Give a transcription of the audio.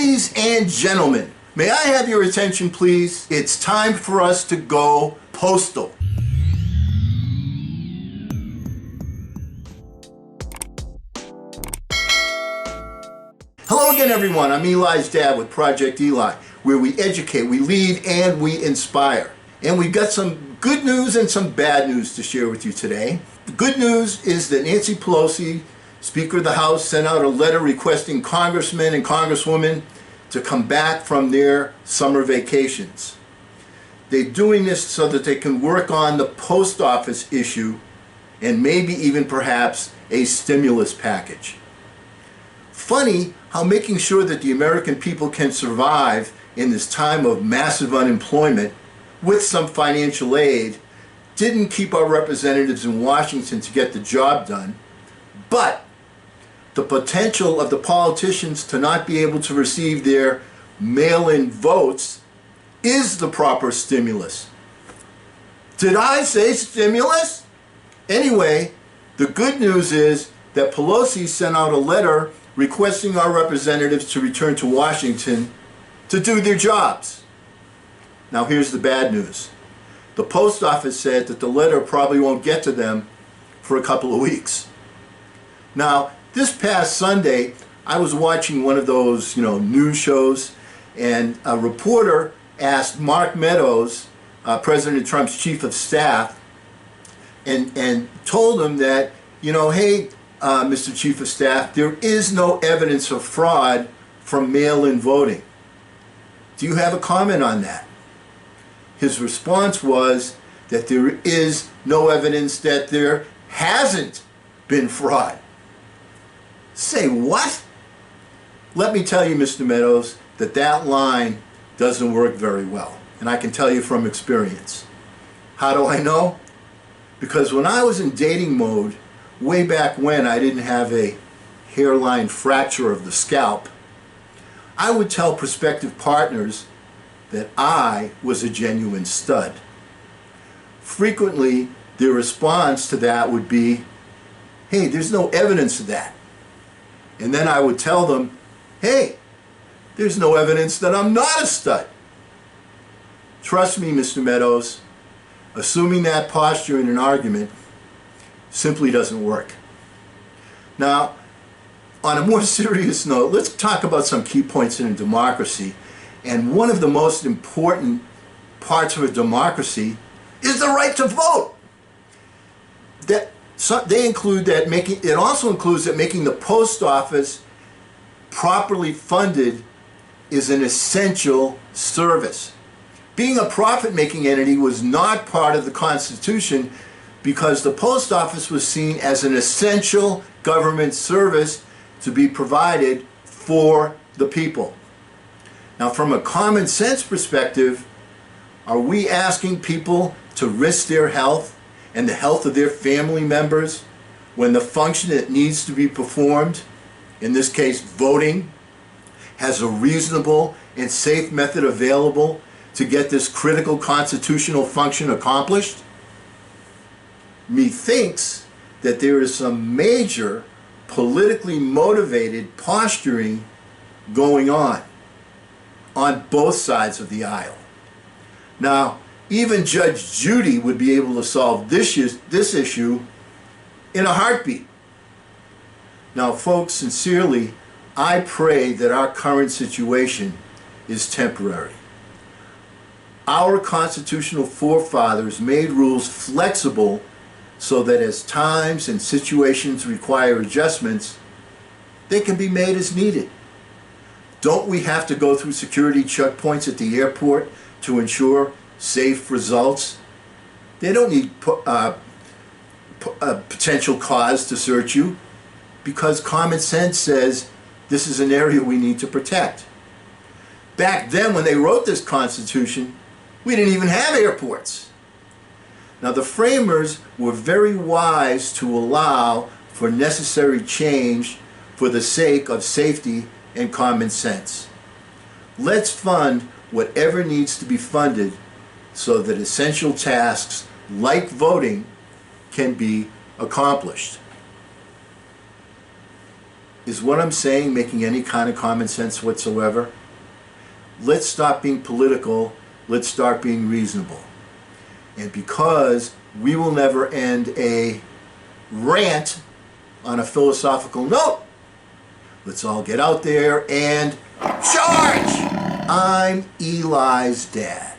Ladies and gentlemen, may I have your attention please? It's time for us to go postal. Hello again everyone, I'm Eli's dad with Project Eli, where we educate, we lead, and we inspire. And we've got some good news and some bad news to share with you today. The good news is that Nancy Pelosi, Speaker of the House, sent out a letter requesting congressmen and congresswomen to come back from their summer vacations. They're doing this so that they can work on the post office issue and maybe even perhaps a stimulus package. Funny how making sure that the American people can survive in this time of massive unemployment with some financial aid didn't keep our representatives in Washington to get the job done, but the potential of the politicians to not be able to receive their mail-in votes is the proper stimulus. Did I say stimulus? Anyway, the good news is that Pelosi sent out a letter requesting our representatives to return to Washington to do their jobs. Now here's the bad news. The post office said that the letter probably won't get to them for a couple of weeks. Now, this past Sunday, I was watching one of those, news shows, and a reporter asked Mark Meadows, President Trump's chief of staff, and told him that, hey, Mr. Chief of Staff, there is no evidence of fraud from mail-in voting. Do you have a comment on that? His response was that there is no evidence that there hasn't been fraud. Say what? Let me tell you, Mr. Meadows, that line doesn't work very well. And I can tell you from experience. How do I know? Because when I was in dating mode, way back when I didn't have a hairline fracture of the scalp, I would tell prospective partners that I was a genuine stud. Frequently, their response to that would be, hey, there's no evidence of that. And then I would tell them, hey, there's no evidence that I'm not a stud. Trust me, Mr. Meadows, assuming that posture in an argument simply doesn't work. Now, on a more serious note, let's talk about some key points in a democracy. And one of the most important parts of a democracy is the right to vote. It also includes that making the post office properly funded is an essential service. Being a profit-making entity was not part of the Constitution because the post office was seen as an essential government service to be provided for the people. Now, from a common sense perspective, are we asking people to risk their health and the health of their family members when the function that needs to be performed, in this case voting, has a reasonable and safe method available to get this critical constitutional function accomplished? Methinks that there is some major politically motivated posturing going on both sides of the aisle. Now, even Judge Judy would be able to solve this issue in a heartbeat. Now, folks, sincerely, I pray that our current situation is temporary. Our constitutional forefathers made rules flexible so that as times and situations require adjustments, they can be made as needed. Don't we have to go through security checkpoints at the airport to ensure safe results? They don't need a potential cause to search you because common sense says this is an area we need to protect. Back then when they wrote this Constitution, we didn't even have airports. Now the framers were very wise to allow for necessary change for the sake of safety and common sense. Let's fund whatever needs to be funded so that essential tasks like voting can be accomplished. Is what I'm saying making any kind of common sense whatsoever? Let's stop being political. Let's start being reasonable. And because we will never end a rant on a philosophical note, let's all get out there and charge! I'm Eli's dad.